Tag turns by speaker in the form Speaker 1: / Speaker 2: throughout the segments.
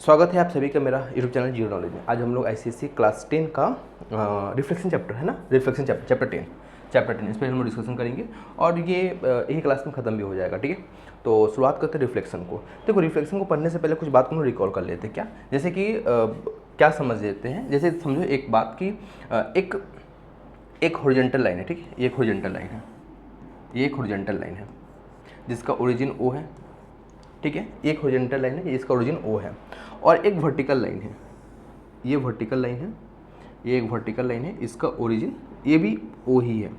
Speaker 1: स्वागत है आप सभी का मेरा यूट्यूब चैनल जीरो नॉलेज में। आज हम लोग आईसीएसई क्लास 10 का रिफ्लेक्शन चैप्टर है ना, रिफ्लेक्शन चैप्टर 10 इस पर हम लोग डिस्कशन करेंगे और ये यही क्लास में ख़त्म भी हो जाएगा। ठीक है, तो शुरुआत करते हैं रिफ्लेक्शन को। देखो, रिफ्लेक्शन को पढ़ने से पहले कुछ बात को हम रिकॉल कर लेते हैं। क्या, जैसे कि क्या समझ लेते हैं। जैसे समझो एक बात की एक हॉरिजॉन्टल लाइन है। ठीक है, ये एक हॉरिजॉन्टल लाइन है, ये एक हॉरिजॉन्टल लाइन है जिसका ओरिजिन ओ है। ठीक है, एक हॉरिजॉन्टल लाइन है, इसका ओरिजिन ओ है, और एक वर्टिकल लाइन है, ये वर्टिकल लाइन है, ये एक वर्टिकल लाइन है, इसका ओरिजिन ये भी ओ ही है।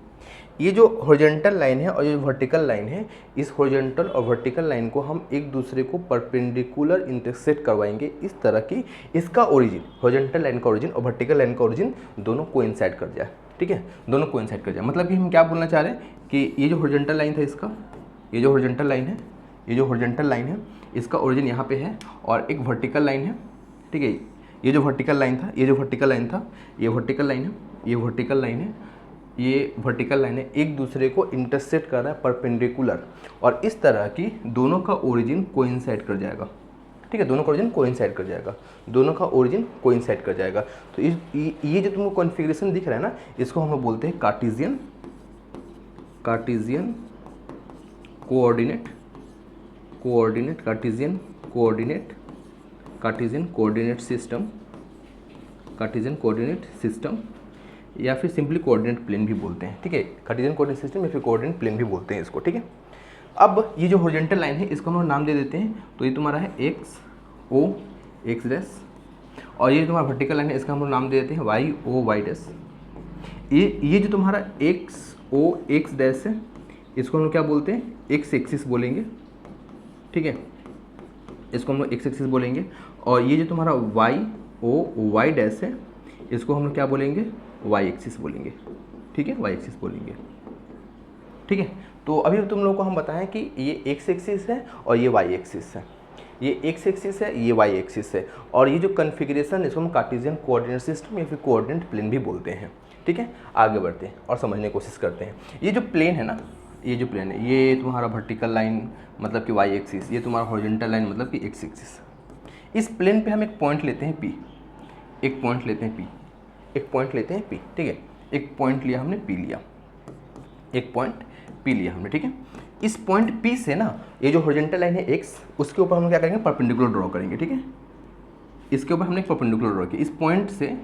Speaker 1: ये जो हॉरिजॉन्टल लाइन है और ये वर्टिकल लाइन है, इस हॉरिजॉन्टल और वर्टिकल लाइन को हम एक दूसरे को परपेंडिकुलर इंटरसेक्ट करवाएंगे इस तरह की इसका ओरिजिन, हॉरिजॉन्टल लाइन का ओरिजिन और वर्टिकल लाइन का ओरिजिन दोनों कोइंसाइड कर जाए। ठीक है, दोनों कोइंसाइड कर जाए, मतलब कि हम क्या बोलना चाह रहे हैं कि ये जो हॉरिजॉन्टल लाइन था इसका, ये जो हॉरिजॉन्टल लाइन है, ये जो हॉरिजॉन्टल लाइन है इसका ओरिजिन यहाँ पे है, और एक वर्टिकल लाइन है। ठीक है, ये जो वर्टिकल लाइन था, ये जो वर्टिकल लाइन था, ये वर्टिकल लाइन है, ये वर्टिकल लाइन है, ये वर्टिकल लाइन है, एक दूसरे को इंटरसेक्ट कर रहा है परपेंडिकुलर, और इस तरह की दोनों का ओरिजिन कोइंसाइड कर जाएगा। ठीक है, दोनों का ओरिजिन कोइंसाइड कर जाएगा, दोनों का ओरिजिन कोइंसाइड कर जाएगा। तो ये जो तुमको कॉन्फ़िगरेशन दिख रहा है ना, इसको हम लोग बोलते हैं Cartesian coordinate Cartesian coordinate system, या फिर सिंपली कोऑर्डिनेट प्लेन भी बोलते हैं। ठीक है, कार्टेशियन कोऑर्डिनेट सिस्टम या फिर कोऑर्डिनेट प्लेन भी बोलते हैं इसको। ठीक है, अब ये जो हॉरिजॉन्टल लाइन है इसको हम लोग नाम दे देते हैं। तो ये तुम्हारा है एक्स ओ एक्स डैश, और ये तुम्हारा वर्टिकल लाइन है इसका हम लोग नाम दे देते हैं वाई ओ वाई डैश। ये जो तुम्हारा एक्स ओ एक्स डैश है इसको हम लोग क्या बोलते हैं, एक्स एक्सिस बोलेंगे। ठीक है, इसको हम लोग एक्स एक्सिस बोलेंगे, और ये जो तुम्हारा वाई ओ वाई डैश है इसको हम लोग क्या बोलेंगे, वाई एक्सिस बोलेंगे। ठीक है, वाई एक्सिस बोलेंगे। ठीक है, तो अभी तुम लोगों को हम बताएं कि ये एक्स एक्सिस है और ये वाई एक्सिस है, ये एक्स एक्सिस है, ये वाई एक्सिस है, और ये जो कन्फिग्रेशन इसको हम कार्टेशियन कोऑर्डिनेट सिस्टम या फिर कोऑर्डिनेट प्लेन भी बोलते हैं। ठीक है, आगे बढ़ते हैं और समझने की कोशिश करते हैं। ये जो प्लेन है ना, ये जो प्लेन है, ये तुम्हारा वर्टिकल लाइन मतलब कि वाई एक्सिस, ये तुम्हारा हॉरिजॉन्टल लाइन मतलब कि एक्स एक्सिस। इस प्लेन पे हम एक पॉइंट लेते हैं पी, एक पॉइंट लेते हैं पी, एक पॉइंट लेते हैं पी। ठीक है, एक पॉइंट लिया हमने, पी लिया, एक पॉइंट पी लिया हमने। ठीक है, इस पॉइंट पी से ना ये जो हॉरिजॉन्टल लाइन है एक्स, उसके ऊपर हम क्या करेंगे, परपेंडिकुलर ड्रॉ करेंगे। ठीक है, इसके ऊपर हमने एक परपेंडिकुलर ड्रॉ किया, इस पॉइंट से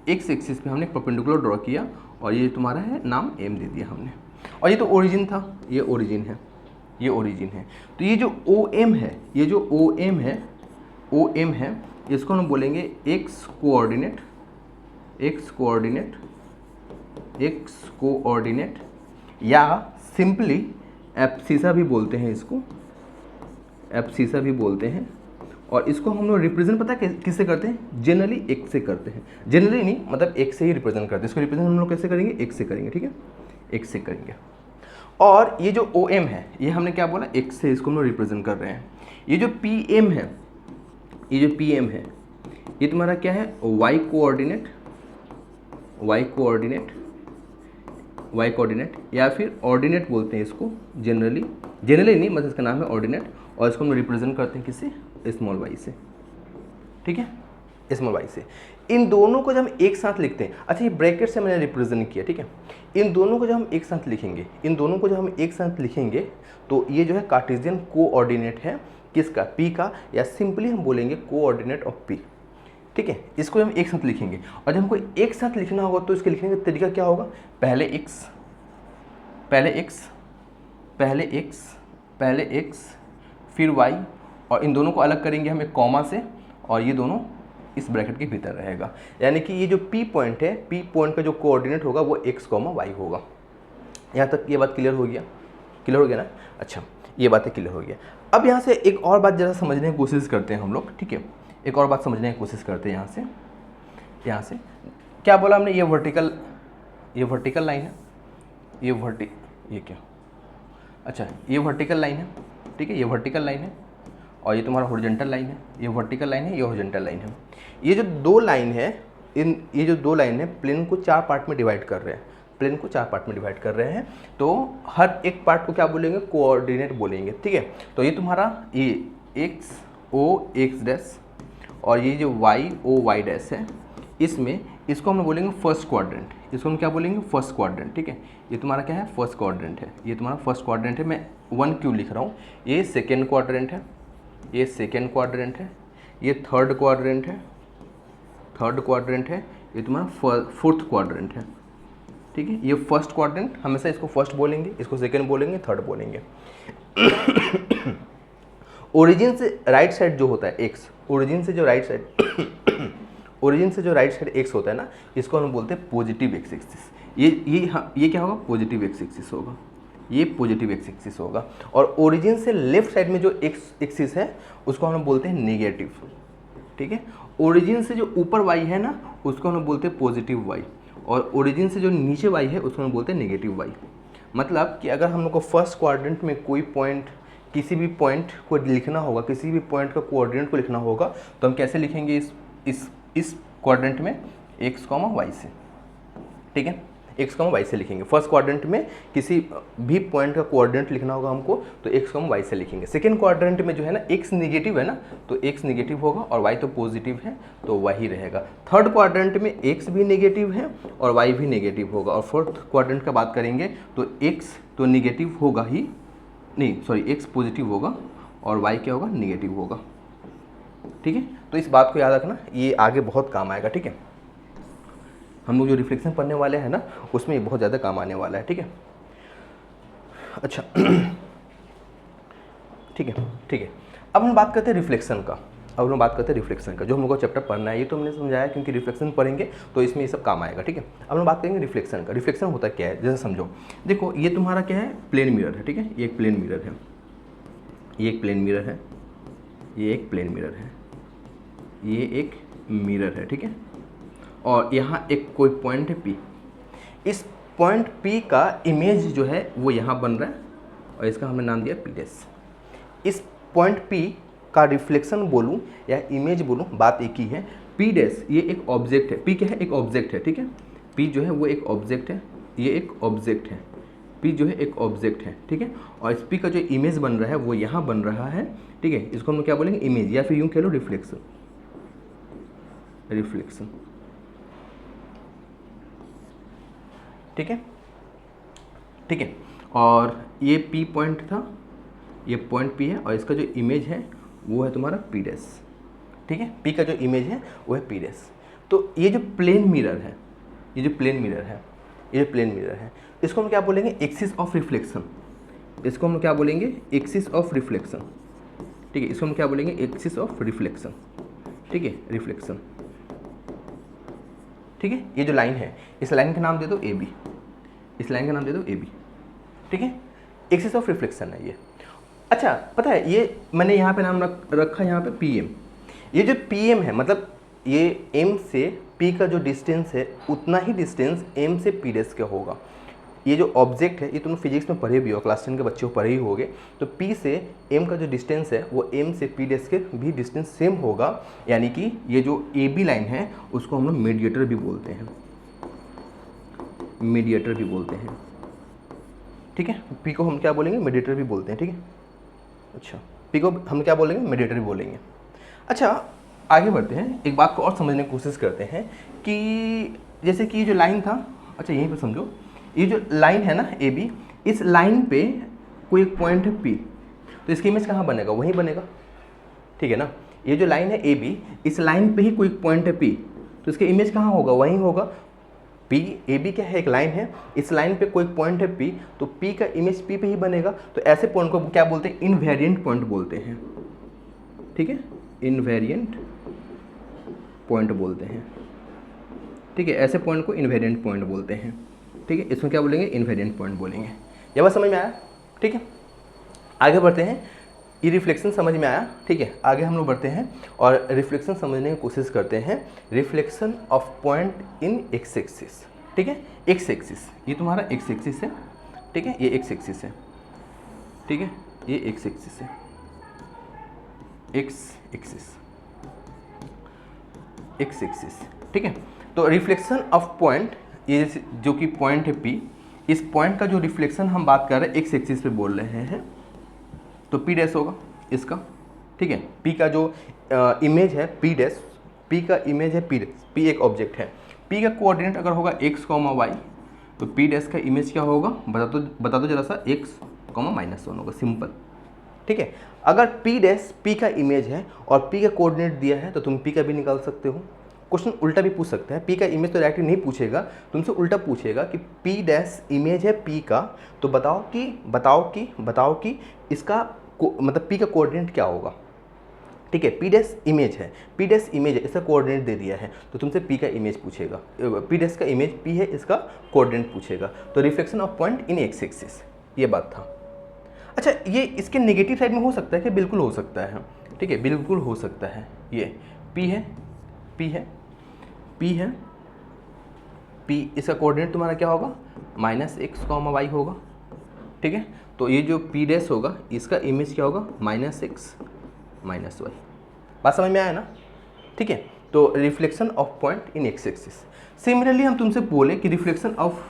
Speaker 1: एक्स एक्सिस पे हमने एक परपेंडिकुलर ड्रॉ किया, और ये तुम्हारा है नाम एम दे दिया हमने, और ये तो ओरिजिन था, ये ओरिजिन है, ये ओरिजिन है। तो ये जो ओ एम है, ये जो ओ एम है, ओ एम है, इसको हम बोलेंगे x coordinate, x coordinate, x coordinate, या सिंपली एब्सिसा भी बोलते हैं इसको, एब्सिसा भी बोलते हैं। और इसको हम लोग रिप्रेजेंट पता है किससे करते हैं, जनरली एक्स से करते हैं, जनरली नहीं मतलब एक्स से ही रिप्रेजेंट करते हैं। इसको रिप्रेजेंट हम लोग कैसे करेंगे, एक्स से करेंगे। ठीक है, एक्स से करेंगे। और ये जो ओ एम है, ये हमने क्या बोला, एक्स से इसको हम लोग रिप्रेजेंट कर रहे हैं। ये जो पी एम है, ये जो पी एम है, ये तुम्हारा क्या है, Y coordinate, Y coordinate, Y coordinate, या फिर ऑर्डिनेट बोलते हैं इसको जनरली, जनरली नहीं मतलब इसका नाम है ऑर्डिनेट, और इसको हम रिप्रेजेंट करते हैं किससे, स्मॉल वाई से। ठीक है, स्मॉल वाई से। इन दोनों को जब हम एक साथ लिखते हैं, अच्छा ये ब्रैकेट से मैंने रिप्रेजेंट किया। ठीक है, इन दोनों को जब हम एक साथ लिखेंगे, इन दोनों को जब हम एक साथ लिखेंगे तो ये जो है कार्टेशियन कोऑर्डिनेट है किसका, पी का, या सिंपली हम बोलेंगे कोऑर्डिनेट ऑफ पी। ठीक है, इसको हम एक साथ लिखेंगे, और जब हमको एक साथ लिखना होगा तो इसके लिखने का तरीका क्या होगा, पहले एक्स, पहले एक्स, पहले एक्स, पहले एक्स, फिर वाई, और इन दोनों को अलग करेंगे हम एक कॉमा से, और ये दोनों इस ब्रैकेट के भीतर रहेगा। यानी कि ये जो पी पॉइंट है, पी पॉइंट का जो कोऑर्डिनेट होगा वो एक्स कॉमा वाई होगा। यहाँ तक ये बात क्लियर हो गया, क्लियर हो गया ना। अच्छा, ये बातें क्लियर हो गया। अब यहाँ से एक और बात ज़रा समझने की कोशिश करते हैं हम लोग। ठीक है, एक और बात समझने की कोशिश करते हैं। यहाँ से क्या बोला हमने, ये वर्टिकल लाइन है, ये क्या, अच्छा ये वर्टिकल लाइन है। ठीक है, ये वर्टिकल लाइन है, और ये तुम्हारा हॉरिजॉन्टल लाइन है, ये वर्टिकल लाइन है, ये हॉरिजॉन्टल लाइन है। ये जो दो लाइन है, ये जो दो लाइन है प्लेन को चार पार्ट में डिवाइड कर रहे हैं, प्लेन को चार पार्ट में डिवाइड कर रहे हैं, तो हर एक पार्ट को क्या बोलेंगे, कोऑर्डिनेट बोलेंगे। ठीक है, तो ये तुम्हारा ये एक्स ओ एक्स डैश, और ये जो वाई ओ वाई डैश है, इसमें इसको हम बोलेंगे फर्स्ट क्वाड्रेंट, इसको हम क्या बोलेंगे फर्स्ट क्वाड्रेंट, ठीक है। ये तुम्हारा क्या है फर्स्ट क्वाड्रेंट है, ये तुम्हारा फर्स्ट क्वाड्रेंट है। मैं 1 क्यों लिख रहा हूँ, ये सेकेंड क्वाड्रेंट है, ये सेकेंड क्वाड्रेंट है, ये थर्ड क्वाड्रेंट है, थर्ड क्वाड्रेंट है, ये तुम्हारा फोर्थ क्वाड्रेंट है, ठीक है। ये फर्स्ट क्वाड्रेंट, हमेशा इसको फर्स्ट बोलेंगे, इसको सेकेंड बोलेंगे, थर्ड बोलेंगे। ओरिजिन से राइट साइड जो होता है एक्स, ओरिजिन से जो राइट साइड ओरिजिन से जो राइट साइड एक्स होता है ना, इसको हम बोलते हैं पॉजिटिव एक्स एक्सिस। ये क्या होगा, पॉजिटिव एक्स एक्सिस होगा, ये पॉजिटिव एक्स एक्सिस होगा। और ओरिजिन से लेफ्ट साइड में जो एक्स एक्सिस है उसको हम बोलते हैं नेगेटिव, ठीक है। ओरिजिन से जो ऊपर वाई है ना, उसको हम बोलते हैं पॉजिटिव वाई, और ओरिजिन से जो नीचे वाई है उसको हम बोलते हैं नेगेटिव वाई। मतलब कि अगर हम लोग को फर्स्ट क्वाड्रेंट में कोई पॉइंट, किसी भी पॉइंट को लिखना होगा, किसी भी पॉइंट का कोऑर्डिनेट को लिखना होगा, तो हम कैसे लिखेंगे इस क्वाड्रेंट में एक्स कॉमा वाई से, ठीक है, एक्स कॉमा वाई से लिखेंगे। फर्स्ट क्वाड्रेंट में किसी भी पॉइंट का कोऑर्डिनेट लिखना होगा हमको, तो एक्स कॉमा वाई से लिखेंगे। सेकेंड क्वाड्रेंट में जो है ना एक्स निगेटिव है ना, तो एक्स निगेटिव होगा और वाई तो पॉजिटिव है, तो वही रहेगा। थर्ड क्वाड्रेंट में एक्स भी निगेटिव है और वाई भी निगेटिव होगा। और फोर्थ क्वाड्रेंट का बात करेंगे तो एक्स तो निगेटिव होगा ही नहीं, सॉरी एक्स पॉजिटिव होगा और वाई क्या होगा, निगेटिव होगा, ठीक है। तो इस बात को याद रखना, ये आगे बहुत काम आएगा, ठीक है। हम लोग जो रिफ्लेक्शन पढ़ने वाले हैं ना, उसमें ये बहुत ज़्यादा काम आने वाला है, ठीक है। अच्छा ठीक है। अब हम बात करते हैं रिफ्लेक्शन का, जो हम लोग को चैप्टर पढ़ना है, ये तो हमने समझाया क्योंकि रिफ्लेक्शन पढ़ेंगे तो इसमें ये सब काम आएगा, ठीक है। अब हम बात करेंगे रिफ्लेक्शन का। रिफ्लेक्शन होता क्या है, जैसे समझो, देखो ये तुम्हारा क्या है, प्लेन मिरर है, ठीक है। ये एक प्लेन मिरर है, ये एक प्लेन मिरर है, ये एक प्लेन मिरर है, ये एक मिरर है, ठीक है। और यहाँ एक कोई पॉइंट है P, इस पॉइंट P का इमेज जो है वो यहाँ बन रहा है और इसका हमने नाम दिया P डैश। इस पॉइंट P का रिफ्लेक्शन बोलूँ या इमेज बोलूँ, बात एक ही है। P डैश ये एक ऑब्जेक्ट है, P क्या है, एक ऑब्जेक्ट है, ठीक है। P जो है वो एक ऑब्जेक्ट है, ये एक ऑब्जेक्ट है, P जो है एक ऑब्जेक्ट है, ठीक है। और इस P का जो इमेज बन रहा है वो यहाँ बन रहा है, ठीक है। इसको हम क्या बोलेंगे, इमेज, या फिर यूँ कह लो रिफ्लेक्शन, रिफ्लेक्शन, ठीक है, ठीक है। और ये P पॉइंट था, ये पॉइंट P है और इसका जो इमेज है वो है तुम्हारा P डैश, ठीक है। P का जो इमेज है वो है P डैश। तो ये जो प्लेन मिरर है, ये जो प्लेन मिरर है, ये प्लेन मिरर है, इसको हम क्या बोलेंगे, एक्सिस ऑफ रिफ्लेक्शन। इसको हम क्या बोलेंगे, एक्सिस ऑफ रिफ्लेक्शन, ठीक है। इसको हम क्या बोलेंगे, एक्सिस ऑफ रिफ्लेक्शन, ठीक है, रिफ्लेक्शन, ठीक है। ये जो लाइन है, इस लाइन का नाम दे दो AB, इस लाइन का नाम दे दो AB, ठीक है। एक्सिस ऑफ रिफ्लेक्शन है ये। अच्छा, पता है ये मैंने यहाँ पे नाम रखा यहाँ पे PM। ये जो PM है, मतलब ये M से P का जो डिस्टेंस है उतना ही डिस्टेंस M से P डैश का होगा। ये जो ऑब्जेक्ट है, ये तुम फिजिक्स में पढ़े भी हो, क्लास 10 के बच्चे को पढ़े ही होगे। तो P से M का जो डिस्टेंस है वो M से P डैश के भी डिस्टेंस सेम होगा, यानी कि ये जो AB लाइन है उसको हम लोग मीडिएटर भी बोलते हैं, मीडिएटर भी बोलते हैं, ठीक है। P को हम क्या बोलेंगे, मीडिएटर भी बोलते हैं, ठीक है। अच्छा, P को हम क्या बोलेंगे, मीडिएटर भी बोलेंगे। अच्छा, आगे बढ़ते हैं, एक बात को और समझने की कोशिश करते हैं कि जैसे कि ये जो लाइन था, अच्छा यहीं पर समझो, ये जो लाइन है ना AB, इस लाइन पे कोई एक पॉइंट है P, तो इसकी इमेज कहाँ बनेगा, वहीं बनेगा, ठीक है ना। ये जो लाइन है AB, इस लाइन पे ही कोई पॉइंट है P, तो इसकी इमेज कहाँ होगा, वहीं होगा। AB क्या है, एक लाइन है, इस लाइन पे कोई पॉइंट है P, तो P का इमेज P पे ही बनेगा। तो ऐसे पॉइंट को क्या बोलते हैं, इनवेरिएंट पॉइंट बोलते हैं, ठीक है, इनवेरिएंट पॉइंट बोलते हैं, ठीक है। ऐसे पॉइंट को इनवेरिएंट पॉइंट बोलते हैं, ठीक है। इसमें क्या बोलेंगे, इनवेरिएंट पॉइंट बोलेंगे। ये बात समझ में आया, ठीक है। आगे बढ़ते हैं, ये रिफ्लेक्शन समझ में आया, ठीक है। आगे हम लोग बढ़ते हैं और रिफ्लेक्शन समझने की कोशिश करते हैं। Reflection of point in X axis, ठीक है। एक्स एक्सिस, ये तुम्हारा एक्स एक्सिस है, ठीक है, ये एक्स एक्सिस है, ठीक है, ये एक्स एक्सिस है, एक्स एक्सिस, एक्स एक्सिस, ठीक है। तो रिफ्लेक्शन ऑफ पॉइंट, ये जो कि पॉइंट है P, इस पॉइंट का जो रिफ्लेक्शन हम बात कर रहे हैं एक्स एक्सिस पे बोल रहे हैं, तो P डैश होगा इसका, ठीक है। P का जो इमेज है P डैश, P का इमेज है P डैश, P एक ऑब्जेक्ट है, P का कोऑर्डिनेट अगर होगा x, y, तो P डैश का इमेज क्या होगा बता दो जरा सा, x, -1 होगा, सिंपल। ठीक है। अगर P डैश P का इमेज है और P का कोऑर्डिनेट दिया है तो तुम P का भी निकाल सकते हो। क्वेश्चन उल्टा भी पूछ सकता है, P का इमेज तो डायरेक्टली नहीं पूछेगा, तुमसे उल्टा पूछेगा कि P डैश इमेज है P का, तो बताओ कि इसका मतलब P का कोऑर्डिनेट क्या होगा। ठीक है। P डैश इमेज है, P डैश इमेज है, इसका कोऑर्डिनेट दे दिया है, तो तुमसे P का इमेज पूछेगा, P डैश का इमेज P है, इसका कोऑर्डिनेट पूछेगा। तो reflection of point in X axis, ये बात था। अच्छा, ये इसके नेगेटिव साइड में हो सकता है कि बिल्कुल हो सकता है। ठीक है, बिल्कुल हो सकता है। ये P है, P है, P है, P, इसका कोऑर्डिनेट तुम्हारा क्या होगा, -x, y होगा। ठीक है। तो ये जो P डैश होगा इसका इमेज क्या होगा, -x, -y। बात समझ में आया ना। ठीक है। तो reflection of point in X axis. Similarly हम तुमसे बोले कि reflection of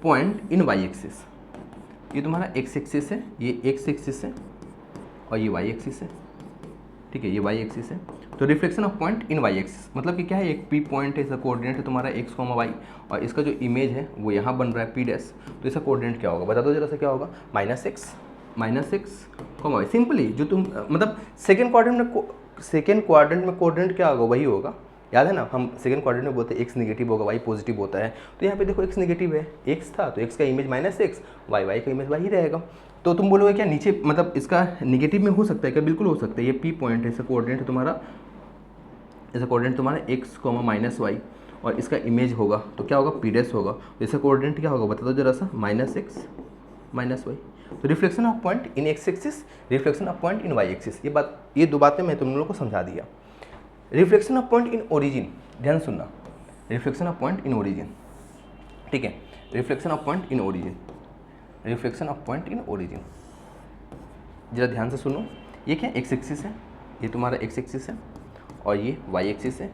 Speaker 1: point in Y axis, ये तुम्हारा एक्स एक्सिस है, ये एक्स एक्सिस है और ये वाई एक्सिस है। ठीक है, ये वाई एक्सिस है। तो reflection of point in Y axis मतलब कि क्या है, एक पी पॉइंट है, इसका कोऑर्डिनेट है तुम्हारा x, y, और इसका जो इमेज है वो यहाँ बन रहा है P डैश, तो इसका कोऑर्डिनेट क्या होगा बता दो जरा सा, क्या होगा, -x, y। सिंपली जो तुम मतलब सेकेंड क्वाड्रेंट में कोऑर्डिनेट क्या होगा, वही होगा। याद है ना, हम सेकंड क्वाड्रेंट में बोलते हैं x निगेटिव होगा, y पॉजिटिव होता है। तो यहाँ पे देखो x निगेटिव है, x था तो x का इमेज -x, y का इमेज y ही रहेगा। तो तुम बोलोगे क्या नीचे मतलब इसका निगेटिव में हो सकता है क्या, बिल्कुल हो सकता है। ये P पॉइंट है, इसका कोऑर्डिनेट है तुम्हारा, x, -y, और इसका इमेज होगा तो क्या होगा, P डैश होगा। तो इसका कोऑर्डिनेट क्या होगा बता दो जरा सा, -x, -y। तो reflection of point in X axis, reflection of point in Y axis, ये दो बातें मैं तुम लोगों को समझा दिया। Reflection of point in origin, ध्यान सुनना, reflection of point in origin. ठीक है, reflection of point in origin, reflection of point in origin, जरा ध्यान से सुनो। ये क्या एक्स एक्सिस है, ये तुम्हारा एक्स एक्सिस है, और ये वाई एक्सिस है,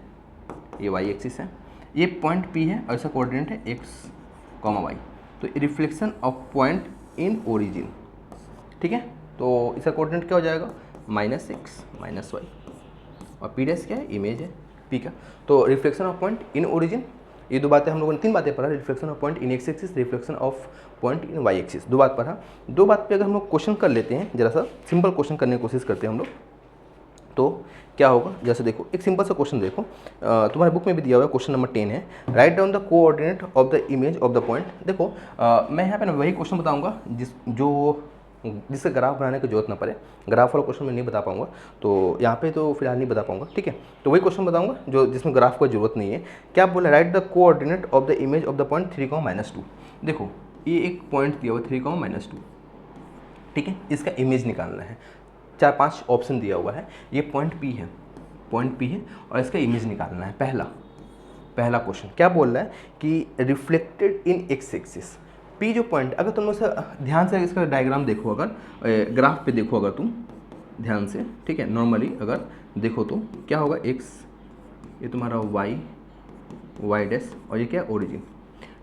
Speaker 1: ये वाई एक्सिस है, ये पॉइंट P है और इसका कोऑर्डिनेट है x, y। तो reflection of point in origin, ठीक है, तो इसका कोऑर्डिनेट क्या हो जाएगा, -x, -y, और P डैश क्या है, इमेज है P का। तो reflection of point in origin, ये दो बातें हम लोगों ने, तीन बातें पढ़ा, reflection of point in X axis, reflection of point in Y axis, दो बात पढ़ा। दो बात पे अगर हम लोग क्वेश्चन कर लेते हैं, जरा सा सिंपल क्वेश्चन करने की कोशिश करते हैं हम लोग, तो क्या होगा, जैसे देखो एक सिंपल सा क्वेश्चन देखो, तुम्हारे बुक में भी दिया हुआ है, क्वेश्चन नंबर 10 है, write down the coordinate of the image of the point. देखो मैं यहाँ पे ना वही क्वेश्चन बताऊंगा जिससे ग्राफ बनाने की जरूरत ना पड़े, ग्राफ वाला क्वेश्चन मैं नहीं बता पाऊंगा, तो यहाँ पे तो फिलहाल नहीं बता पाऊंगा। ठीक है, तो वही क्वेश्चन बताऊंगा जो जिसमें ग्राफ की जरूरत नहीं है। क्या बोला, right the coordinate of the image of the point 3, -2। देखो ये एक पॉइंट दिया हुआ 3, -2, ठीक है, इसका इमेज निकालना है, 4-5 ऑप्शन दिया हुआ है, ये पॉइंट P है, पॉइंट P है और इसका इमेज निकालना है। पहला क्वेश्चन क्या बोल रहा है कि reflected in X axis, P जो पॉइंट, अगर तुम उसे ध्यान से इसका डायग्राम देखो, अगर ग्राफ पे देखो अगर तुम ध्यान से, ठीक है, नॉर्मली अगर देखो तो क्या होगा, x, ये तुम्हारा y डैश, और ये क्या है, ओरिजिन।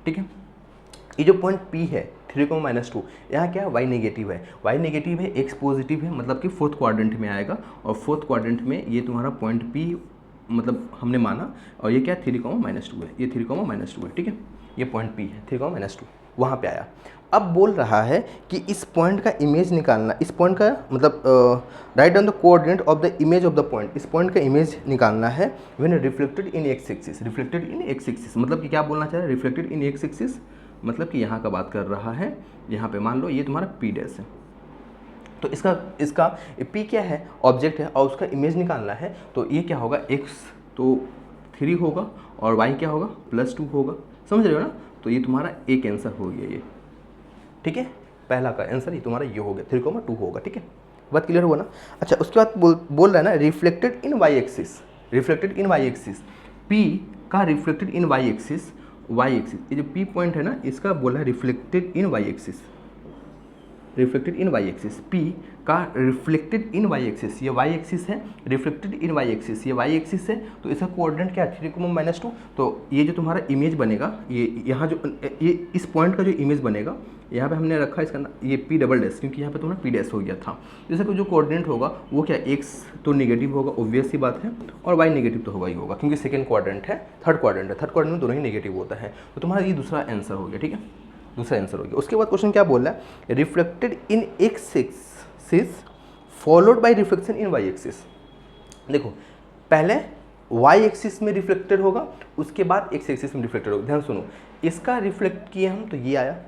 Speaker 1: ठीक है, ये जो पॉइंट P है 3, -2, यहाँ क्या है, y नेगेटिव है, y नेगेटिव है, x पॉजिटिव है, मतलब कि फोर्थ क्वाड्रेंट में आएगा, और फोर्थ क्वाड्रेंट में ये तुम्हारा पॉइंट P मतलब हमने माना, और ये क्या है, 3, -2 है, ये 3, -2 है। ठीक है, ये पॉइंट P है 3, -2, वहाँ पे आया। अब बोल रहा है कि इस पॉइंट का इमेज निकालना, इस पॉइंट का मतलब write down the coordinate of the image of the point, इस पॉइंट का इमेज निकालना है when reflected in X axis, reflected in X axis मतलब कि क्या बोलना चाह रहा है, रिफ्लेक्टेड इन एक्स एक्सिस मतलब कि यहाँ का बात कर रहा है, यहाँ पे मान लो ये तुम्हारा P डैश है, तो इसका P क्या है, ऑब्जेक्ट है, और उसका इमेज निकालना है, तो ये क्या होगा, x तो 3 होगा और y क्या होगा, +2 होगा, समझ रहे हो ना। तो ये तुम्हारा एक आंसर हो गया ये, ठीक है, पहला का आंसर ये तुम्हारा ये हो गया, 3,2 होगा। ठीक है, बात क्लियर हुआ ना। अच्छा, उसके बाद बोल रहा है ना, reflected in Y axis, reflected in Y axis, P का रिफ्लेक्टेड इन वाई एक्सिस, ये जो P पॉइंट है ना, इसका बोला है reflected in Y axis, reflected in Y axis, P का रिफ्लेक्टेड इन वाई एक्सिस, ये वाई एक्सिस है, रिफ्लेक्टेड इन वाई एक्सिस, ये वाई एक्सिस है, तो इसका कोऑर्डिनेट क्या है 3,-2। तो ये जो तुम्हारा इमेज बनेगा, ये यहाँ जो ये इस पॉइंट का जो इमेज बनेगा, यहाँ पे हमने रखा इसका ये P डबल डैश, क्योंकि यहाँ पे तुम्हारा P डैश हो गया था। जैसे कि जो कोऑर्डिनेट होगा वो क्या, x तो नेगेटिव होगा, ऑब्वियस सी बात है, और y नेगेटिव तो होगा ही होगा, क्योंकि सेकंड क्वाड्रेंट है, थर्ड क्वाड्रेंट है, थर्ड क्वाड्रेंट में दोनों ही नेगेटिव होता है। तो तुम्हारा ये दूसरा आंसर हो गया, ठीक है, दूसरा आंसर हो गया। उसके बाद क्वेश्चन क्या बोल रहा है, reflected in X axis followed by reflection in Y axis. देखो पहले वाई एक्सिस में रिफ्लेक्टेड होगा, उसके बाद एक्स एक्सिस में रिफ्लेक्टेड होगा। ध्यान सुनो, इसका रिफ्लेक्ट किए हम तो ये आया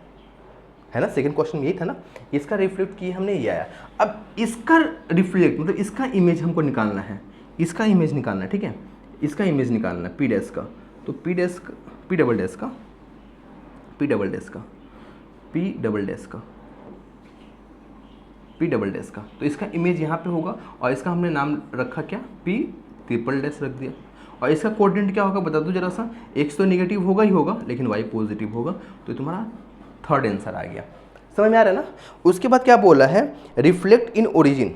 Speaker 1: है ना, सेकंड क्वेश्चन यही था ना, इसका रिफ्लेक्ट किए हमने ये आया। अब इसका रिफ्लेक्ट मतलब इसका इमेज हमको निकालना है, इसका इमेज निकालना है, ठीक है, इसका इमेज निकालना है P डैश का, तो P dash P double dash का, P डबल डैश का, P डबल डैश का, P डबल डैश का, तो इसका इमेज यहाँ पे होगा, और इसका हमने नाम रखा क्या, P ट्रिपल डैश रख दिया। और इसका कोऑर्डिनेट क्या होगा बता दो जरा सा, x तो नेगेटिव होगा ही होगा, लेकिन y पॉजिटिव होगा, तो तुम्हारा थर्ड आंसर आ गया। समझ में आ रहा है ना। उसके बाद क्या बोला है, reflect in origin,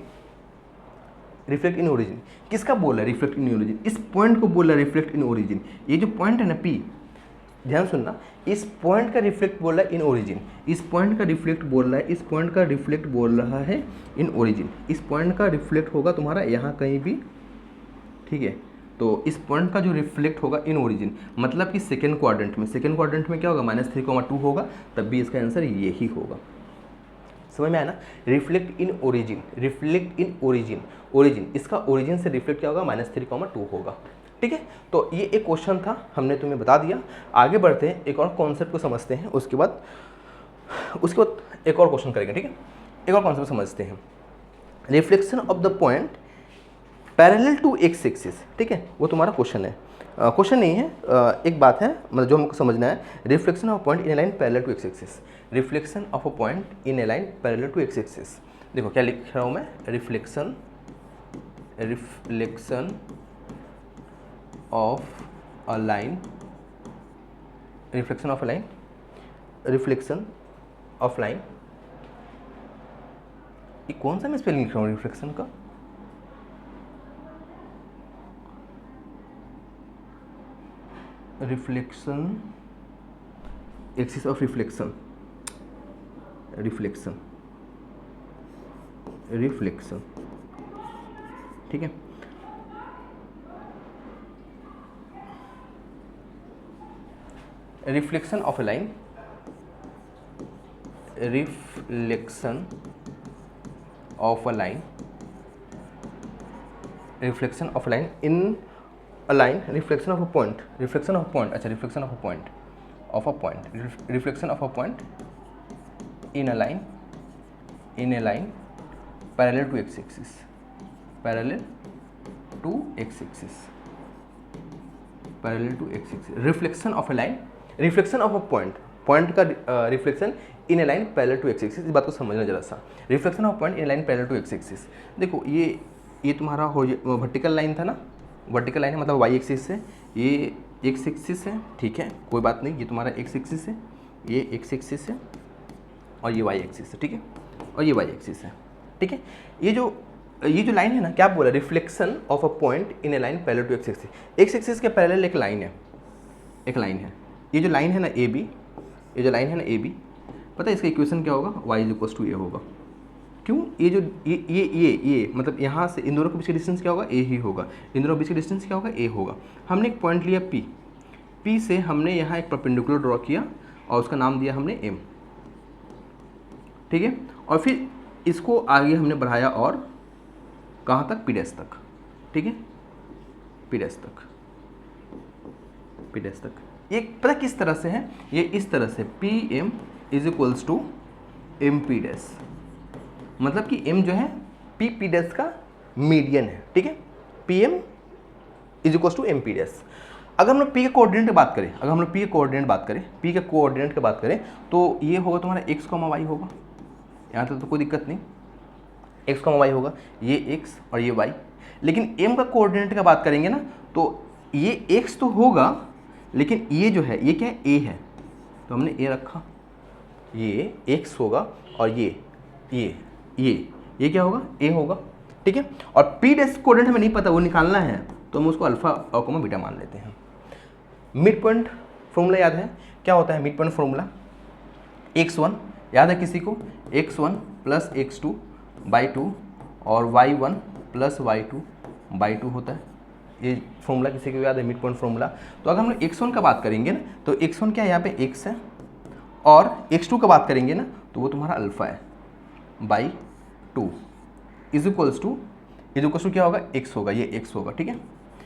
Speaker 1: reflect in origin किसका बोला है, रिफ्लेक्ट इन ओरिजिन, इस पॉइंट को बोला रिफ्लेक्ट इन ओरिजिन। ये जो पॉइंट है ना P, ध्यान सुनना, इस पॉइंट का रिफ्लेक्ट बोल रहा है इन ओरिजिन, इस पॉइंट का रिफ्लेक्ट बोल रहा है, इस पॉइंट का रिफ्लेक्ट बोल रहा है इन ओरिजिन। इस पॉइंट का रिफ्लेक्ट होगा तुम्हारा यहाँ कहीं भी, ठीक है, तो इस पॉइंट का जो रिफ्लेक्ट होगा इन ओरिजिन, मतलब कि सेकेंड क्वाड्रेंट में, सेकेंड क्वाड्रेंट में क्या होगा, -3,2 होगा, तब भी इसका आंसर ये ही होगा। समझ में आया ना, reflect in origin, reflect in origin, origin इसका ओरिजिन से रिफ्लेक्ट क्या होगा, -3,2 होगा, ठीक है। तो ये एक क्वेश्चन था, हमने तुम्हें बता दिया। आगे बढ़ते हैं, एक और कॉन्सेप्ट को समझते हैं, उसके बाद एक और क्वेश्चन करेंगे, ठीक है। एक और कॉन्सेप्ट समझते हैं, reflection of the point parallel to x axis, ठीक है, वो तुम्हारा क्वेश्चन है, क्वेश्चन नहीं है, एक बात है, मतलब जो हमको समझना है, reflection of point in a line parallel to x axis, reflection of a point in a line parallel to x axis. देखो क्या लिख रहा हूँ मैं, reflection of a line, reflection of a line, reflection of line, ये कौन सा मैं स्पेलिंग लिख रहा हूँ रिफ्लेक्शन का, reflection, axis of reflection, reflection, reflection, ठीक है। Reflection of A line, reflection of a line, reflection of line in a line, reflection of a point, reflection of a point, अच्छा reflection of a point, of a point, reflection of a point in a line, in a line parallel to x axis, parallel to x axis, parallel to x axis, reflection of a line, reflection of a point, point का reflection in a line parallel to x axis। इस बात को समझना जरा सा, reflection of a point in a line parallel to x axis। देखो ये तुम्हारा वर्टिकल लाइन था ना, वर्टिकल लाइन है मतलब वाई एक्सिस है, ये एक्स एक्सिस है, ठीक है, कोई बात नहीं, ये तुम्हारा एक्स एक्सिस है, ये एक्स एक्सिस है, और ये वाई एक्सिस है, ठीक है, और ये वाई एक्सिस है, ठीक है। ये जो लाइन है ना, क्या बोला, reflection of a point in a line parallel to x axis, X axis के पैरेलल एक लाइन है, एक लाइन है, ये जो लाइन है ना ए बी, ये जो लाइन है ना ए बी, पता है इसका इक्वेशन क्या होगा, y = a होगा। क्यों, ये जो ये मतलब यहाँ से इन दोनों के बीच का डिस्टेंस क्या होगा, a ही होगा, इन दोनों के बीच का डिस्टेंस क्या होगा, a होगा। हमने एक पॉइंट लिया P से हमने यहाँ एक परपेंडिकुलर ड्रॉ किया और उसका नाम दिया हमने M, ठीक है, और फिर इसको आगे हमने बढ़ाया और कहाँ तक, P डैश तक, ठीक है, P डैश तक, P डैश तक। ये पता किस तरह से है, ये इस तरह से PM = MP डैश, मतलब कि M जो है P डैश का मीडियन है, ठीक है, PM = MP डैश। अगर हम लोग P के कोऑर्डिनेट की बात करें, अगर हम लोग P के कोऑर्डिनेट बात करें, P के कोऑर्डिनेट की बात करें, तो ये होगा तुम्हारा x, y होगा, यहाँ तक तो कोई दिक्कत नहीं, x, y होगा, ये x और ये y। लेकिन M का कोऑर्डिनेट का बात करेंगे ना, तो ये x तो होगा, लेकिन ये जो है ये क्या है, a है, तो हमने a रखा, ये x होगा और ये ये क्या होगा, ए होगा, ठीक है। और पी डैश कोऑर्डिनेट हमें नहीं पता, वो निकालना है, तो हम उसको अल्फा और कोमा बीटा मान लेते हैं। मिड पॉइंट फॉर्मूला याद है, क्या होता है मिड पॉइंट फॉर्मूला? x1 याद है किसी को, x1 प्लस x2 बाई 2 और y1 प्लस y2 बाई 2 होता है। ये फॉर्मूला किसी को याद है, मिड पॉइंट फॉर्मूला? तो अगर हम लोग x1 का बात करेंगे ना, तो x1 क्या है, यहाँ पे x है, और x2 का बात करेंगे ना, तो वो तुम्हारा अल्फा है बाई 2 इज इक्वल्स टू क्या होगा, x होगा, ये x होगा, ठीक है,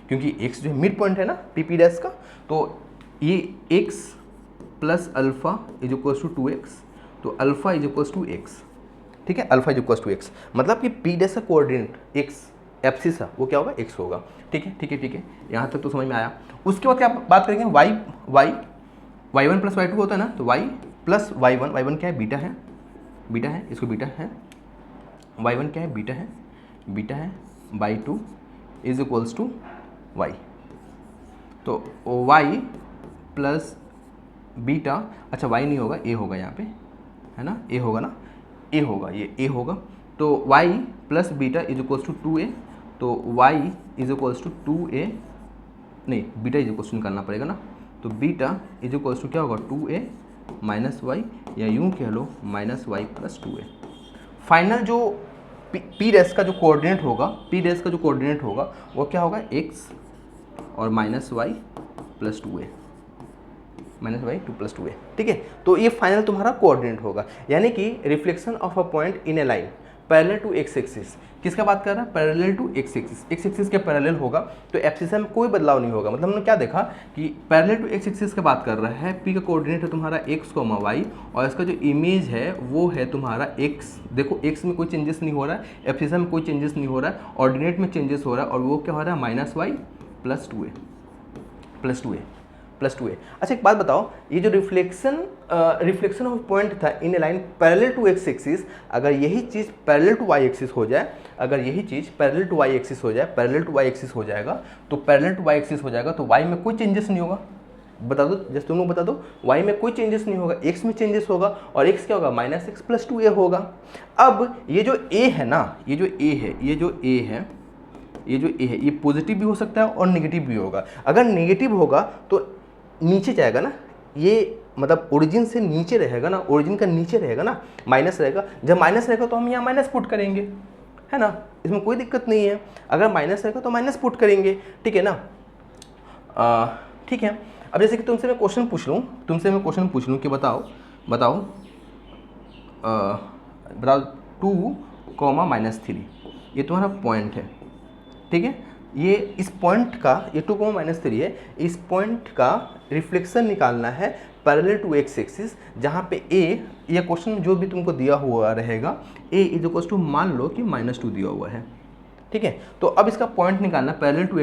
Speaker 1: क्योंकि x जो है मिड पॉइंट है ना पी डैश का, तो ये x plus alpha is equals to 2x, तो alpha is equals to x, ठीक है, alpha is equals to x, मतलब कि पी डैश का कोऑर्डिनेट x एप्सिस है वो क्या होगा, x होगा, ठीक है, ठीक है, ठीक है, यहाँ तक तो समझ में आया। उसके बाद क्या बात करेंगे, y1 प्लस y2 होता है ना, तो y प्लस y1 क्या है, बीटा है, इसको बीटा है, y1 क्या है, बीटा है by 2 is equals to y, तो y प्लस बीटा, अच्छा y नहीं होगा, a होगा यहाँ पे, है ना, a होगा ना, a होगा, ये a होगा, तो y plus beta is equals to 2a, तो y is equals to 2a, नहीं बीटा इज इक्वल्स टू निकालना पड़ेगा ना, तो बीटा इज इक्वल्स टू क्या होगा, 2a माइनस वाई, या यूँ कह लो minus y plus 2a। Final जो पी डैश का जो कोऑर्डिनेट होगा, वो क्या होगा, x और minus y plus 2a, plus 2a, ठीक है। तो ये फाइनल तुम्हारा कोऑर्डिनेट होगा, यानी कि reflection of a point in a line parallel to x axis, किसका बात कर रहा है, पैरेलल टू एक्स एक्सिस के पैरेलल होगा, तो एब्सिसा में कोई बदलाव नहीं होगा। मतलब हमने क्या देखा कि पैरेलल टू एक्स एक्सिस की बात कर रहा है, पी का कोऑर्डिनेट है तुम्हारा x, y, और इसका जो इमेज है वो है तुम्हारा x। देखो x में कोई चेंजेस नहीं हो रहा है, एब्सिसा में कोई चेंजेस नहीं हो रहा है, ऑर्डिनेट में चेंजेस हो रहा है, और वो क्या हो रहा है, माइनस वाई प्लस 2a। अच्छा एक बात बताओ, ये जो रिफ्लेक्शन ऑफ पॉइंट था in a line parallel to x axis, अगर यही चीज़ पैरेलल टू वाई एक्सिस हो जाए, पैरेलल टू वाई एक्सिस हो जाएगा, तो पैरेलल टू वाई एक्सिस हो जाएगा, तो वाई में कोई चेंजेस नहीं होगा। बता दो, जैसे तुम लोग बता दो, वाई में कोई चेंजेस नहीं होगा, एक्स में चेंजेस होगा, और एक्स क्या होगा, माइनस एक्स प्लस 2a होगा। अब ये जो a है ना, ये जो a है, ये पॉजिटिव भी हो सकता है और नेगेटिव भी होगा। अगर नेगेटिव होगा तो नीचे जाएगा ना, ये मतलब ओरिजिन से नीचे रहेगा ना, ओरिजिन का नीचे रहेगा ना, माइनस रहेगा। जब माइनस रहेगा तो हम यहाँ माइनस पुट करेंगे, है ना, इसमें कोई दिक्कत नहीं है। अगर माइनस रहेगा तो माइनस पुट करेंगे, ठीक है ना। ठीक है, अब जैसे कि तुमसे मैं क्वेश्चन पूछ लूँ कि बताओ 2, -3 ये तुम्हारा पॉइंट है, ठीक है। ये इस पॉइंट का, ये 2, -3 है, इस पॉइंट का रिफ्लेक्शन निकालना है पैरेलल टू एक्स एक्सिस, जहाँ पे a, ये क्वेश्चन जो भी तुमको दिया हुआ रहेगा, a इज इक्वल टू मान लो कि -2 दिया हुआ है, ठीक है। तो अब इसका पॉइंट निकालना पैरेलल टू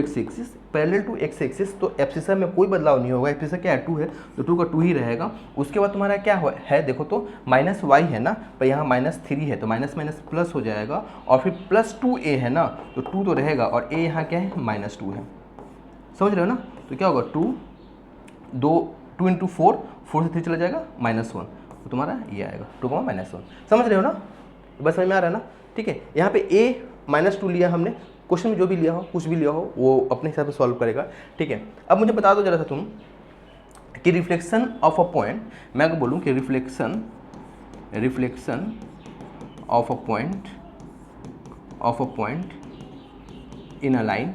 Speaker 1: एक्स एक्सिस, तो एब्सिसा में कोई बदलाव नहीं होगा, एब्सिसा क्या है, 2 है, तो 2 का 2 ही रहेगा। उसके बाद तुम्हारा क्या है, देखो तो माइनस वाई है ना, पर यहाँ -3 है, तो माइनस माइनस प्लस हो जाएगा, और फिर प्लस 2a है ना, तो 2 तो रहेगा, और a यहाँ क्या है, -2 है, समझ रहे हो ना। तो क्या होगा, 2 इंटू 4 से 3 चला जाएगा, -1, तो तुम्हारा ये आएगा 2, समझ रहे हो ना, बस समझ में आ रहा है ना, ठीक है। यहाँ पे a -2 लिया हमने, क्वेश्चन में जो भी लिया हो, कुछ भी लिया हो, वो अपने हिसाब से सॉल्व करेगा, ठीक है। अब मुझे बता दो जरा सा तुम कि रिफ्लेक्शन ऑफ अ पॉइंट, मैं अगर बोलूँ कि reflection of a point in a line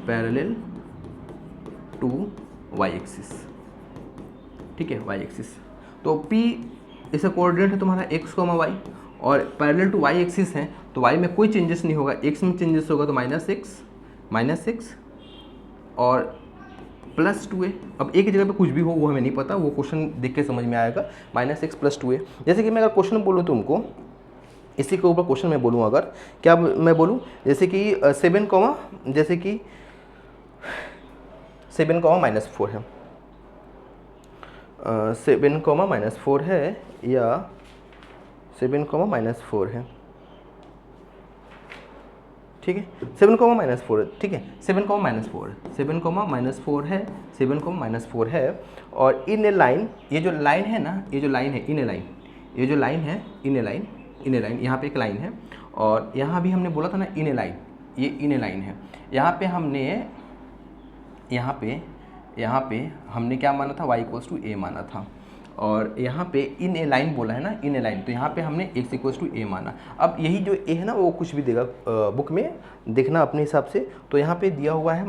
Speaker 1: parallel to Y axis, ठीक है, वाई एक्सिस। तो P इसका कोऑर्डिनेट है तुम्हारा x, y, और पैरेलल टू y एक्सिस है, तो y में कोई चेंजेस नहीं होगा, x में चेंजेस होगा, तो -x और प्लस 2a। अब एक जगह पे कुछ भी हो वो हमें नहीं पता, वो क्वेश्चन देख के समझ में आएगा, -x प्लस 2a। जैसे कि मैं अगर क्वेश्चन बोलूँ तुमको, इसी के ऊपर क्वेश्चन मैं बोलूँ, अगर क्या मैं बोलूँ, जैसे कि 7, जैसे कि 7, -4 है, 7, -4 है, या 7, -4 है, ठीक है, 7 कॉमा माइनस 4 है, ठीक है, 7 कॉमा माइनस 4 है, 7 कॉमा माइनस 4 है, 7 कॉमा माइनस 4 है। और इन ए लाइन, ये जो लाइन है ना, ये जो लाइन है इन ए लाइन, ये जो लाइन है इन a line, in a line, यहाँ पे एक लाइन है और यहाँ भी हमने बोला था ना इन ए लाइन, ये इन ए लाइन है। यहाँ पे हमने यहाँ पे हमने क्या माना था, y इक्वल्स टू ए माना था और यहाँ पे इन ए लाइन बोला है ना, इन ए लाइन, तो यहाँ पे हमने x इक्वल्स टू ए माना। अब यही जो a है ना वो कुछ भी देगा, बुक में देखना अपने हिसाब से। तो यहाँ पे दिया हुआ है,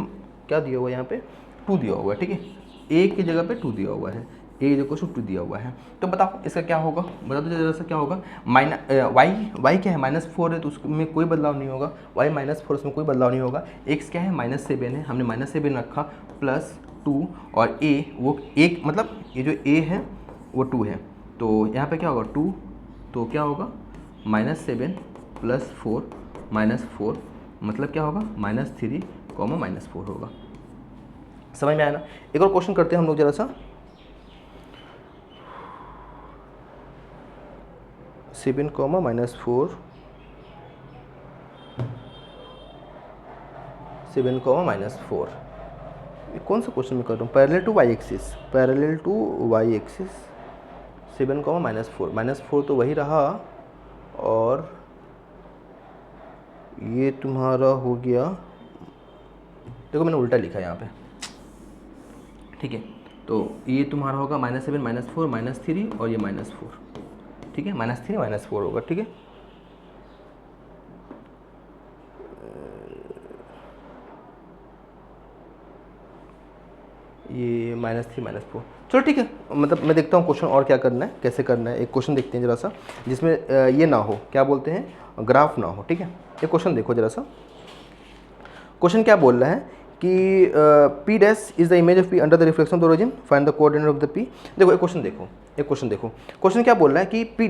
Speaker 1: क्या दिया हुआ है, यहाँ पे 2 दिया हुआ है, ठीक है, a की जगह पे 2 दिया हुआ है, a इक्वल्स टू 2 दिया हुआ है। तो बताओ इसका क्या होगा, बता दो जरा सा क्या होगा। y क्या है, -4 है तो उसमें कोई बदलाव नहीं होगा, y -4 उसमें कोई बदलाव नहीं होगा। x क्या है, -7 है, हमने -7 रखा प्लस 2 और a वो एक, मतलब ये जो a है वो 2 है, तो यहाँ पे क्या होगा 2, तो क्या होगा -7 प्लस 4 -4, मतलब क्या होगा -3 कॉमा -4 होगा। समझ में आया ना। एक और क्वेश्चन करते हैं हम लोग जरा सा। 7 कॉमा -4, 7 कॉमा -4, ये कौन सा क्वेश्चन मैं कर रहा हूँ, parallel to Y axis, parallel to Y axis, 7 comma -4 तो वही रहा और ये तुम्हारा हो गया, देखो मैंने उल्टा लिखा है यहाँ पे, ठीक है, तो ये तुम्हारा होगा -7 -4 -3 और ये -4, ठीक है, -3 -4 होगा, ठीक है। ये -3 -4, चलो ठीक है, मतलब मैं देखता हूँ क्वेश्चन और क्या करना है, कैसे करना है। एक क्वेश्चन देखते हैं जरा सा जिसमें ये ना हो, क्या बोलते हैं, ग्राफ ना हो, ठीक है। ये क्वेश्चन देखो जरा सा, क्वेश्चन क्या बोल रहा है कि P dash is the image of P under the reflection of the origin, find the coordinate of the P। देखो एक क्वेश्चन देखो, एक क्वेश्चन देखो, क्वेश्चन क्या बोल रहा है कि P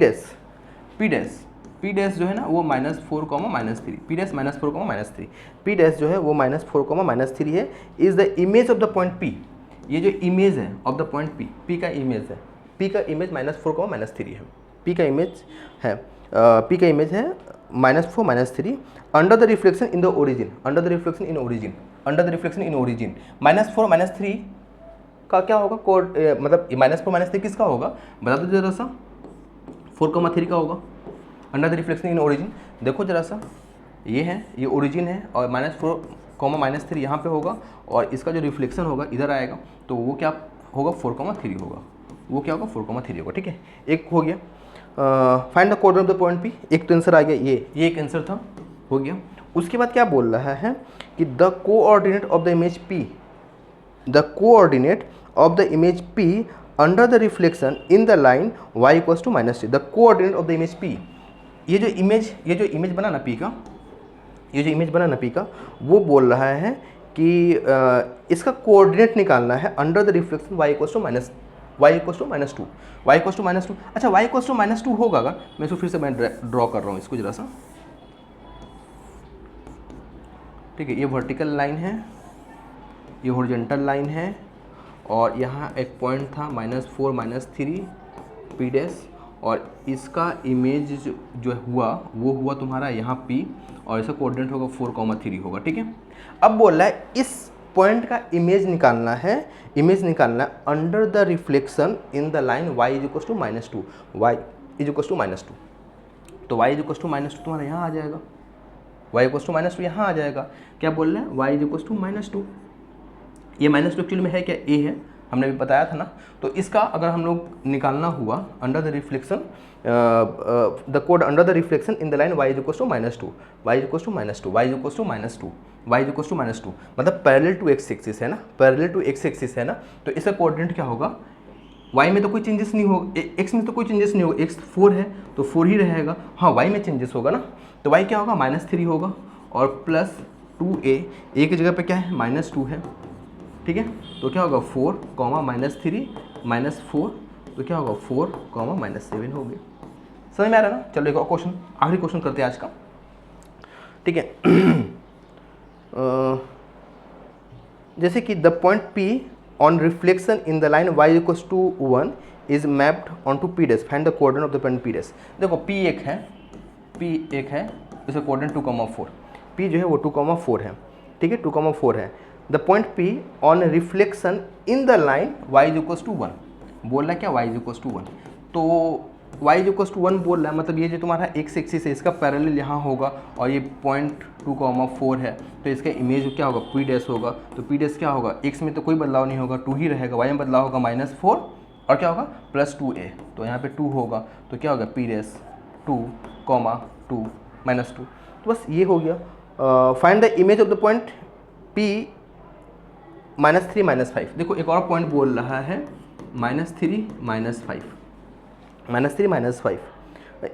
Speaker 1: डैश जो है ना वो -4 -3, P डैश -4 -3, P डैश जो है वो -4 -3 है, is the image of the point P। ये जो इमेज है ऑफ द पॉइंट P का इमेज है, P का इमेज -4 -3 है, P का इमेज है, P का इमेज है -4 -3 under the reflection in the origin, under the reflection in origin, under the reflection in origin. -4 -3 का क्या होगा, मतलब -4 -3 किसका होगा, बता दो जरा सा, 4,3 का होगा, under the reflection in origin. देखो जरा सा, ये है, ये ओरिजिन है और -4 -3 यहाँ पे होगा और इसका जो रिफ्लेक्शन होगा इधर आएगा, तो वो क्या होगा 4,3 होगा, वो क्या होगा 4,3 होगा, ठीक है। एक हो गया, find the coordinate of the point P, एक तो आंसर आ गया, ये एक आंसर था, हो गया। उसके बाद क्या बोल रहा है कि the coordinate of the image P, the coordinate of the image P under the reflection in the line y equals to -3, the coordinate of the image P। ये जो इमेज बना ना P का, ये जो इमेज बना ना P का, वो बोल रहा है कि इसका कोऑर्डिनेट निकालना है under the reflection y equals to -2, y equals to -2। अच्छा y इक्वल्स टू -2 होगा अगर, मैं इसको फिर से मैं ड्रॉ कर रहा हूँ इसको जरा सा, ठीक है। ये वर्टिकल लाइन है, ये हॉरिजॉन्टल लाइन है और यहाँ एक पॉइंट था -4 -3 P डैश, और इसका इमेज जो हुआ वो हुआ तुम्हारा यहाँ P और इसका कोऑर्डिनेट होगा 4,3 होगा, ठीक है। अब बोल रहा है इस पॉइंट का इमेज निकालना है, under the reflection in the line y equals to -2, y equals to -2, तो y इक्वल्स टू -2 तुम्हारा यहाँ आ जाएगा, y इक्वल्स टू -2 यहाँ आ जाएगा। क्या बोल रहे हैं, y इक्वल्स टू -2, ये -2 एक्चुअली में है क्या, a है, हमने भी बताया था ना। तो इसका अगर हम लोग निकालना हुआ under the reflection, the code under the reflection in the line y equals to -2, y equals to -2, y equals to -2, y equals to -2, मतलब पैरेलल टू x एक्सिस है ना, पैरेलल टू x एक्सिस है ना, तो इसका coordinate क्या होगा, y में तो कोई चेंजेस नहीं होगा, x में तो कोई चेंजेस नहीं होगा, x 4 है तो 4 ही रहेगा, हाँ y में चेंजेस होगा ना, तो y क्या होगा -3 होगा और प्लस 2a, a की जगह पे क्या है -2 है, ठीक है। तो क्या होगा 4, -3 -4, तो क्या होगा 4, -7 हो गया। समझ में आ रहा है ना। चलो एक और क्वेश्चन, आखिरी क्वेश्चन करते हैं आज का, ठीक है। जैसे कि the point P on reflection in the line y equals to 1 is mapped on to P dash, find the coordinate of the point P dash. देखो P एक है, इसका कोऑर्डिनेट 2,4, P जो है वो 2,4 है, ठीक है, 2,4 है। The point P on reflection in the line y is equals to 1, बोल रहा है क्या, y इज इक्वल्स टू 1। तो y इज इक्वल्स टू 1 बोल रहा है, मतलब ये जो तुम्हारा x एक्सिस है इसका पैरेलल यहाँ होगा और ये पॉइंट 2,4 है, तो इसका इमेज क्या होगा, P डैश होगा। तो P डैश क्या होगा, x में तो कोई बदलाव नहीं होगा, 2 ही रहेगा, y में बदलाव होगा -4 और क्या होगा +2a, तो यहाँ पे 2 होगा, तो क्या होगा P डैश 2, -2। तो बस ये हो गया। Find the image of the point P -3 -5। देखो एक और पॉइंट बोल रहा है -3 -5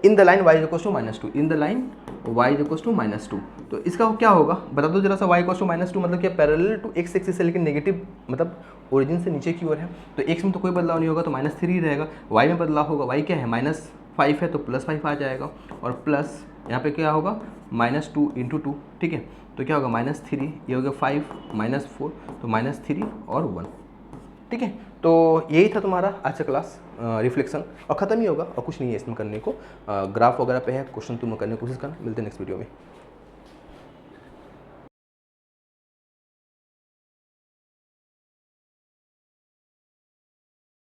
Speaker 1: in the line y equals to -2, in the line y equals to -2। तो इसका क्या होगा बता दो जरा सा, y इक्वल्स टू -2 मतलब क्या, पैरेलल टू x एक्सिस है लेकिन नेगेटिव, मतलब ओरिजिन से नीचे की ओर है, तो x में तो कोई बदलाव नहीं होगा तो -3 रहेगा, y में बदलाव होगा, y क्या है -5 है तो +5 आ जाएगा, और प्लस यहाँ पे क्या होगा -2 × 2, ठीक है, तो क्या होगा -3, ये हो गया 5 -4, तो -3 और 1, ठीक है। तो यही था तुम्हारा आज का क्लास रिफ्लेक्शन, और ख़त्म ही होगा और कुछ नहीं है इसमें करने को। ग्राफ वगैरह पे है क्वेश्चन, तुम करने की कोशिश करना। मिलते हैं नेक्स्ट वीडियो में।